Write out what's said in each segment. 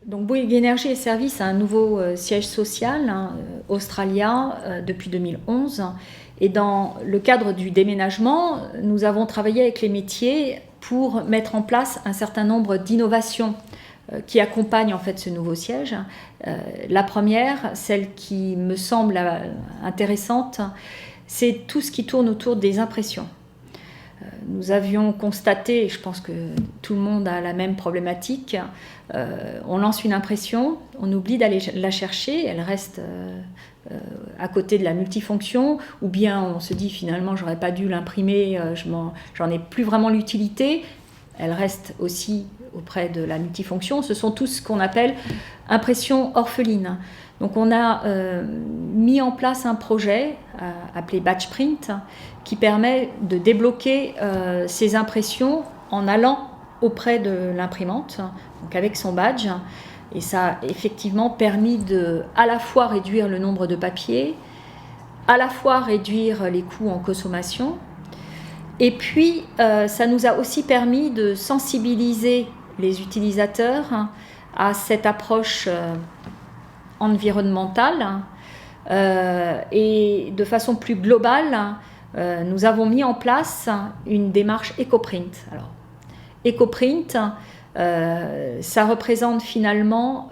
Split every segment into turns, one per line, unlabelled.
Donc Bouygues Énergie et Services a un nouveau siège social, australien, depuis 2011. Et dans le cadre du déménagement, nous avons travaillé avec les métiers pour mettre en place un certain nombre d'innovations qui accompagnent en fait ce nouveau siège. La première, celle qui me semble intéressante, c'est tout ce qui tourne autour des impressions. Nous avions constaté, et je pense que tout le monde a la même problématique, on lance une impression, on oublie d'aller la chercher, elle reste à côté de la multifonction, ou bien on se dit finalement j'aurais pas dû l'imprimer, j'en ai plus vraiment l'utilité, elle reste aussi auprès de la multifonction. Ce sont tous ce qu'on appelle impressions orphelines. Donc on a mis en place un projet appelé Batch Print qui permet de débloquer ces impressions en allant auprès de l'imprimante, donc avec son badge. Et ça a effectivement permis de à la fois réduire le nombre de papiers, à la fois réduire les coûts en consommation. Et puis ça nous a aussi permis de sensibiliser les utilisateurs à cette approche environnementale et de façon plus globale, nous avons mis en place une démarche EcoPrint. Alors, EcoPrint, ça représente finalement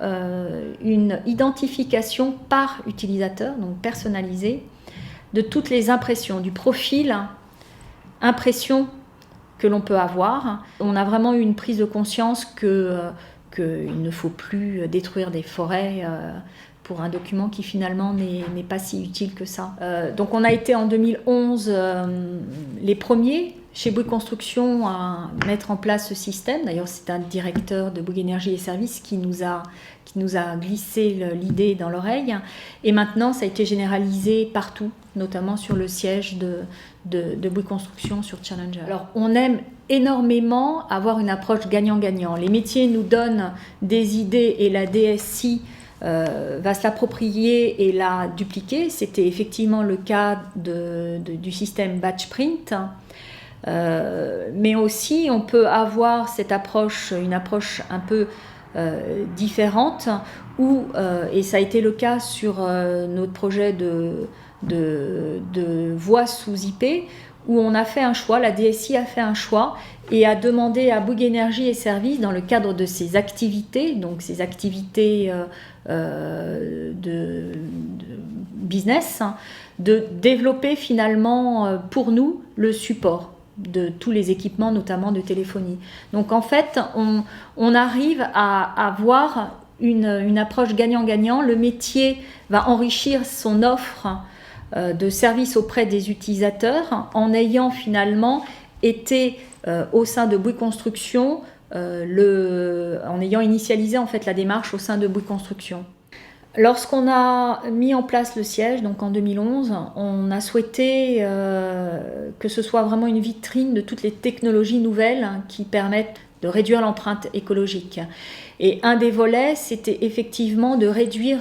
une identification par utilisateur, donc personnalisée, de toutes les impressions, du profil impression que l'on peut avoir. On a vraiment eu une prise de conscience qu'il ne faut plus détruire des forêts pour un document qui finalement n'est pas si utile que ça. Donc on a été en 2011 les premiers chez Bouygues Construction à mettre en place ce système. D'ailleurs c'est un directeur de Bouygues Énergie et Services qui nous a glissé l'idée dans l'oreille. Et maintenant ça a été généralisé partout, notamment sur le siège de Bouygues Construction sur Challenger. Alors on aime énormément avoir une approche gagnant-gagnant. Les métiers nous donnent des idées et la DSI va se l'approprier et la dupliquer. C'était effectivement le cas du système Batch Print. Mais aussi on peut avoir cette approche, une approche un peu différente où, et ça a été le cas sur notre projet de voix sous IP, où on a fait un choix, la DSI a fait un choix et a demandé à Bouygues Énergie et Services, dans le cadre de ses activités, donc ses activités de business, de développer finalement pour nous le support de tous les équipements, notamment de téléphonie. Donc en fait, on arrive à avoir une approche gagnant-gagnant. Le métier va enrichir son offre de services auprès des utilisateurs en ayant finalement été au sein de Bouygues Construction, en ayant initialisé en fait la démarche au sein de Bouygues Construction. Lorsqu'on a mis en place le siège, donc en 2011, on a souhaité que ce soit vraiment une vitrine de toutes les technologies nouvelles qui permettent de réduire l'empreinte écologique. Et un des volets, c'était effectivement de réduire,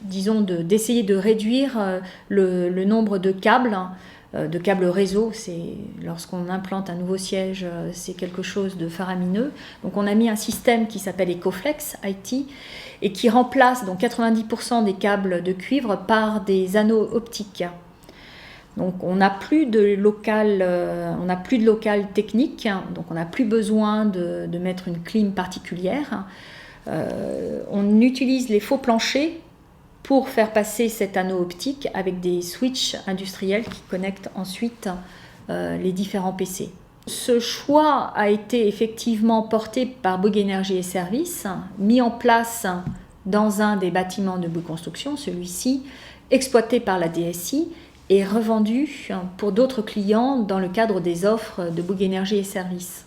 disons, d'essayer de réduire le nombre de câbles réseau. Lorsqu'on implante un nouveau siège, c'est quelque chose de faramineux. Donc on a mis un système qui s'appelle EcoFlex IT et qui remplace donc 90% des câbles de cuivre par des anneaux optiques. Donc on n'a plus de local technique, donc on n'a plus besoin de mettre une clim particulière. On utilise les faux planchers pour faire passer cet anneau optique avec des switches industriels qui connectent ensuite les différents PC. Ce choix a été effectivement porté par Bouygues Énergie et Services, mis en place dans un des bâtiments de Bouygues Construction, celui-ci, exploité par la DSI et revendu pour d'autres clients dans le cadre des offres de Bouygues Énergie et Services.